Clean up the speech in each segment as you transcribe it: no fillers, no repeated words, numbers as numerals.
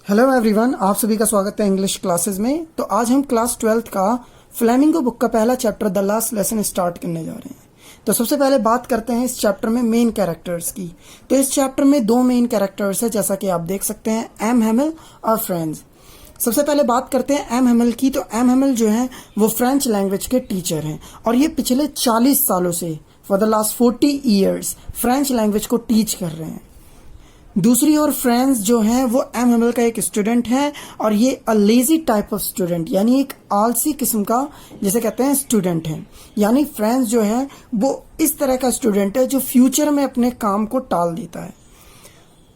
Hello everyone, आप सभी का स्वागत है इंग्लिश क्लासेस में। तो आज हम क्लास 12th का फ्लेमिंगो बुक का पहला chapter the last lesson start करने जा रहे हैं। तो सबसे पहले बात करते हैं इस चैप्टर में मेन कैरेक्टर्स की। तो इस चैप्टर में दो मेन कैरेक्टर्स है, जैसा कि आप देख सकते हैं, एम हेमल और फ्रेंड्स। सबसे पहले बात करते हैं एम हेमल की। तो एम हेमल जो है वो फ्रेंच लैंग्वेज के टीचर हैं और ये पिछले 40 सालों से for the last 40 years French language को टीच कर रहे हैं। दूसरी ओर फ्रेंड्स जो है वो एम हेमल का एक स्टूडेंट है और ये a lazy type of student, यानी एक आलसी किस्म का जिसे कहते हैं स्टूडेंट है। यानी फ्रेंड्स जो है वो इस तरह का स्टूडेंट है जो फ्यूचर में अपने काम को टाल देता है।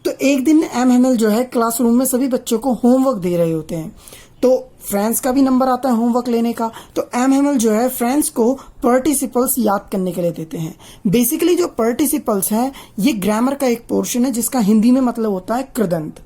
तो एक दिन एम हेमल जो है क्लासरूम में सभी बच्चों को होमवर्क दे रहे होते हैं। तो फ्रेंड्स का भी नंबर आता है होमवर्क लेने का। तो एम हेमल जो है फ्रेंड्स को पार्टिसिपल्स याद करने के लिए देते हैं। बेसिकली जो पार्टिसिपल्स हैं ये ग्रामर का एक पोर्शन है जिसका हिंदी में मतलब होता है कृदंत।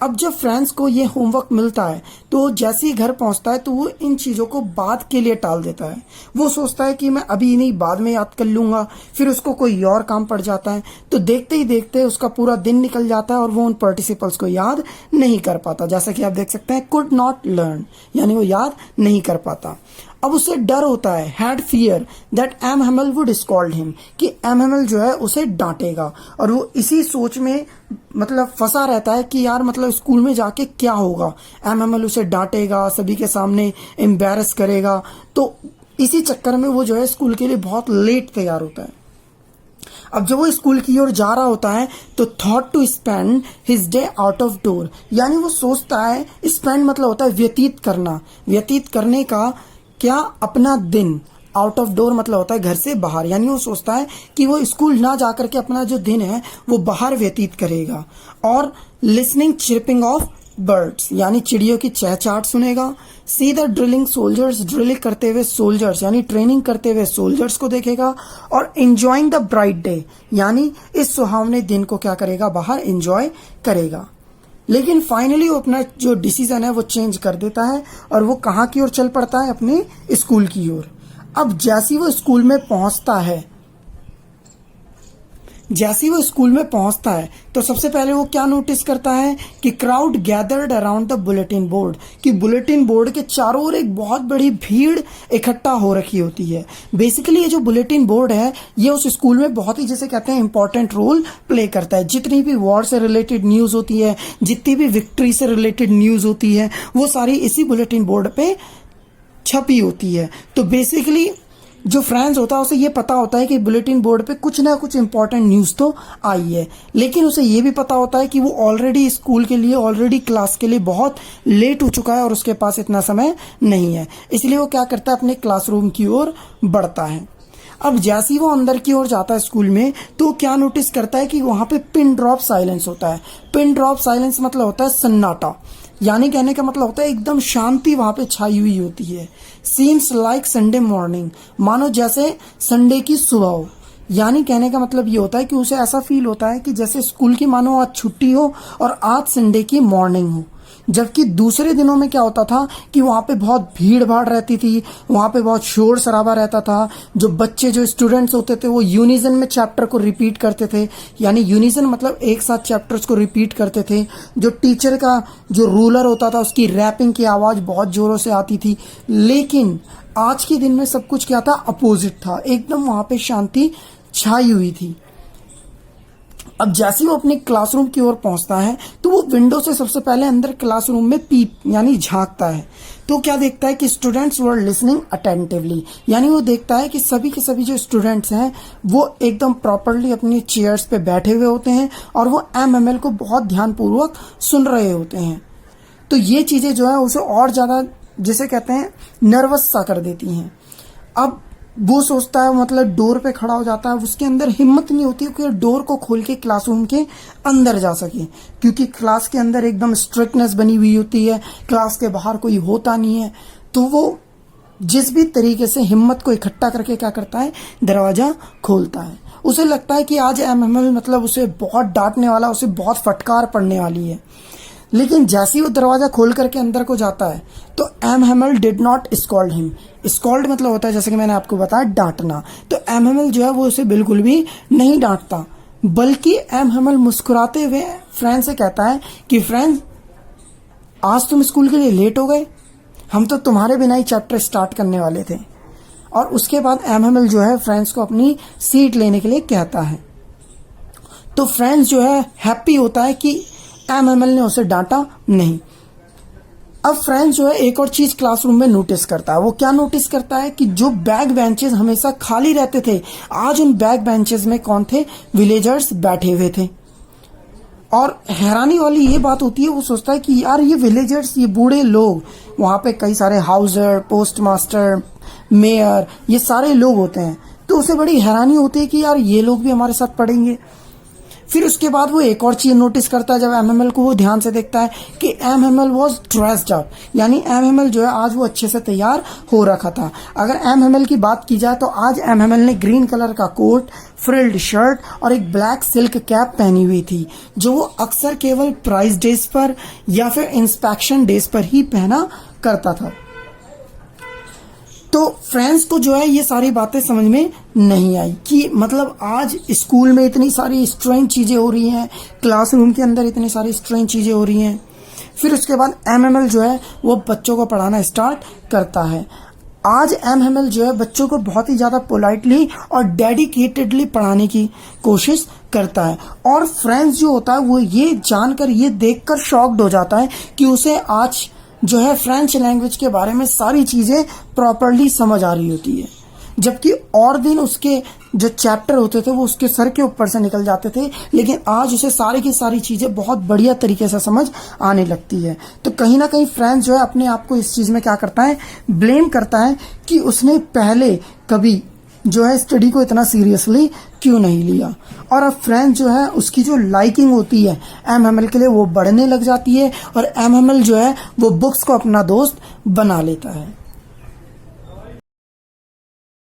अब जब फ्रेंड्स को ये होमवर्क मिलता है तो जैसे ही घर पहुंचता है तो वो इन चीज़ों को बाद के लिए टाल देता है। वो सोचता है कि मैं अभी नहीं, बाद में याद कर लूंगा। फिर उसको कोई और काम पड़ जाता है। तो देखते ही देखते उसका पूरा दिन निकल जाता है और वो उन पार्टिसिपल्स को याद नहीं कर पाता। जैसा कि आप देख सकते हैं, कुड नॉट लर्न, यानी वो याद नहीं कर पाता। अब उसे डर होता है, had fear that M Hamel would scold him, कि एम हेमल जो है उसे डांटेगा। और वो इसी सोच में मतलब फंसा रहता है कि यार मतलब स्कूल में जाके क्या होगा, एम हेमल उसे डांटेगा, सभी के सामने एम्बैरस करेगा। तो इसी चक्कर में वो जो है स्कूल के लिए बहुत लेट तैयार होता है। अब जब वो स्कूल की ओर जा रहा होता है तो thought to spend his day out of door, यानी वो सोचता है, स्पेंड मतलब होता है व्यतीत करना, व्यतीत करने का क्या अपना दिन, आउट ऑफ डोर मतलब होता है घर से बाहर। यानी वो सोचता है कि वो स्कूल ना जाकर के अपना जो दिन है वो बाहर व्यतीत करेगा। और लिसनिंग चिरपिंग ऑफ बर्ड्स, यानी चिड़ियों की चहचहाट सुनेगा। See the drilling soldiers, drill करते हुए सोल्जर्स यानी ट्रेनिंग करते हुए सोल्जर्स को देखेगा। और एंजॉइंग द ब्राइट डे, यानी इस सुहावने दिन को क्या करेगा, बाहर एंजॉय करेगा। लेकिन फाइनली वो अपना जो डिसीजन है वो चेंज कर देता है और वो कहाँ की ओर चल पड़ता है, अपने स्कूल की ओर। अब जैसे ही वो स्कूल में पहुंचता है, तो सबसे पहले वो क्या नोटिस करता है कि crowd gathered around the bulletin board, कि बुलेटिन बोर्ड के चारों ओर एक बहुत बड़ी भीड़ इकट्ठा हो रखी होती है। बेसिकली ये जो बुलेटिन बोर्ड है ये उस स्कूल में बहुत ही, जैसे कहते हैं, इंपॉर्टेंट रोल प्ले करता है। जितनी भी वॉर से रिलेटेड न्यूज होती है, जितनी भी विक्ट्री से रिलेटेड न्यूज होती है, वो सारी इसी बुलेटिन बोर्ड पे छपी होती है। तो बेसिकली जो फ्रेंड्स होता है उसे ये पता होता है कि बुलेटिन बोर्ड पे कुछ ना कुछ इंपॉर्टेंट न्यूज़ तो आई है, लेकिन उसे ये भी पता होता है कि वो ऑलरेडी स्कूल के लिए, ऑलरेडी क्लास के लिए बहुत लेट हो चुका है और उसके पास इतना समय नहीं है। इसलिए वो क्या करता है, अपने क्लासरूम की ओर बढ़ता है। अब जैसे ही वो अंदर की ओर जाता है स्कूल में तो क्या नोटिस करता है कि वहां पे पिन ड्रॉप साइलेंस होता है। पिन ड्रॉप साइलेंस मतलब होता है सन्नाटा, यानी कहने का मतलब होता है एकदम शांति वहां पे छाई हुई होती है। सीम्स लाइक संडे मॉर्निंग, मानो जैसे संडे की सुबह हो। यानी कहने का मतलब ये होता है कि उसे ऐसा फील होता है कि जैसे स्कूल की मानो आज छुट्टी हो और आज संडे की मॉर्निंग हो। जबकि दूसरे दिनों में क्या होता था कि वहां पे बहुत भीड़ भाड़ रहती थी, वहां पे बहुत शोर शराबा रहता था। जो बच्चे, जो स्टूडेंट्स होते थे वो यूनिजन में चैप्टर को रिपीट करते थे, यानी यूनिजन मतलब एक साथ चैप्टर्स को रिपीट करते थे। जो टीचर का जो रूलर होता था उसकी रैपिंग की आवाज़ बहुत जोरों से आती थी। लेकिन आज के दिन में सब कुछ क्या था, अपोजिट था, एकदम वहां पे शांति छाई हुई थी। अब जैसे ही वो अपने क्लासरूम की ओर पहुंचता है तो वो विंडो से सबसे पहले अंदर क्लासरूम में पीप यानी झांकता है। तो क्या देखता है कि स्टूडेंट्स वर लिसनिंग अटेंटिवली, यानी वो देखता है कि सभी के सभी जो स्टूडेंट्स हैं वो एकदम प्रॉपरली अपनी चेयर्स पे बैठे हुए होते हैं और वो एम हेमल को बहुत ध्यानपूर्वक सुन रहे होते हैं। तो ये चीज़ें जो है उसे और ज़्यादा, जिसे कहते हैं, नर्वस सा कर देती हैं। अब वो सोचता है, मतलब डोर पे खड़ा हो जाता है। उसके अंदर हिम्मत नहीं होती कि डोर को खोल के क्लासरूम के अंदर जा सके, क्योंकि क्लास के अंदर एकदम स्ट्रिक्टनेस बनी हुई होती है, क्लास के बाहर कोई होता नहीं है। तो वो जिस भी तरीके से हिम्मत को इकट्ठा करके क्या करता है, दरवाजा खोलता है। उसे लगता है कि आज एम हेमल मतलब उसे बहुत डांटने वाला, उसे बहुत फटकार पड़ने वाली है। लेकिन जैसे ही वो दरवाजा खोल करके अंदर को जाता है तो M Hamel did not scold him. Scold मतलब होता है, जैसे कि मैंने आपको बताया, डांटना। तो एम हेमल जो है वो उसे बिल्कुल भी नहीं डांटता, बल्कि एम हेमल मुस्कुराते हुए फ्रेंड से कहता है कि फ्रेंड आज तुम स्कूल के लिए लेट हो गए, हम तो तुम्हारे बिना ही चैप्टर स्टार्ट करने वाले थे। और उसके बाद एमएमएल जो है फ्रेंड्स को अपनी सीट लेने के लिए कहता है। तो फ्रेंड्स जो है हैप्पी होता है कि एमएमएल ने उसे डांटा नहीं। अब फ्रेंड्स जो है एक और चीज क्लासरूम में नोटिस करता है। वो क्या नोटिस करता है कि जो बैक बेंचेस हमेशा खाली रहते थे, आज उन बैक बेंचेस में कौन थे? विलेजर्स बैठे हुए थे। और हैरानी वाली ये बात होती है, वो सोचता है कि यार ये विलेजर्स, ये बूढ़े लोग, वहां पे कई सारे हाउसर, पोस्ट मास्टर, मेयर, ये सारे लोग होते हैं। तो उसे बड़ी हैरानी होती है कि यार ये लोग भी हमारे साथ पढ़ेंगे। फिर उसके बाद वो एक और चीज नोटिस करता है। जब एमएमएल को वो ध्यान से देखता है कि एमएमएल वाज ड्रेस्ड अप, यानी एमएमएल जो है आज वो अच्छे से तैयार हो रखा था। अगर एमएमएल की बात की जाए तो आज एमएमएल ने ग्रीन कलर का कोट, फ्रिल्ड शर्ट और एक ब्लैक सिल्क कैप पहनी हुई थी, जो वो अक्सर केवल प्राइस डेज पर या फिर इंस्पेक्शन डेज पर ही पहना करता था। तो फ्रेंड्स को जो है ये सारी बातें समझ में नहीं आई कि मतलब आज स्कूल में इतनी सारी स्ट्रेंज चीजें हो रही हैं, क्लासरूम के अंदर इतनी सारी स्ट्रेंज चीजें हो रही हैं। फिर उसके बाद एमएमएल जो है वो बच्चों को पढ़ाना स्टार्ट करता है। आज एमएमएल जो है बच्चों को बहुत ही ज्यादा पोलाइटली और डेडिकेटेडली पढ़ाने की कोशिश करता है। और फ्रेंड्स जो होता है वो ये जानकर, ये देखकर शॉक्ड हो जाता है कि उसे आज जो है फ्रेंच लैंग्वेज के बारे में सारी चीजें प्रॉपरली समझ आ रही होती है। जबकि और दिन उसके जो चैप्टर होते थे वो उसके सर के ऊपर से निकल जाते थे, लेकिन आज उसे सारी की सारी चीजें बहुत बढ़िया तरीके से समझ आने लगती है। तो कहीं ना कहीं फ्रेंच जो है अपने आप को इस चीज में क्या करता है? ब्लेम करता है कि उसने पहले कभी जो है स्टडी को इतना सीरियसली क्यों नहीं लिया। और अब फ्रेंच जो है उसकी जो लाइकिंग होती है एमएमएल के लिए वो बढ़ने लग जाती है और एमएमएल जो है वो बुक्स को अपना दोस्त बना लेता है।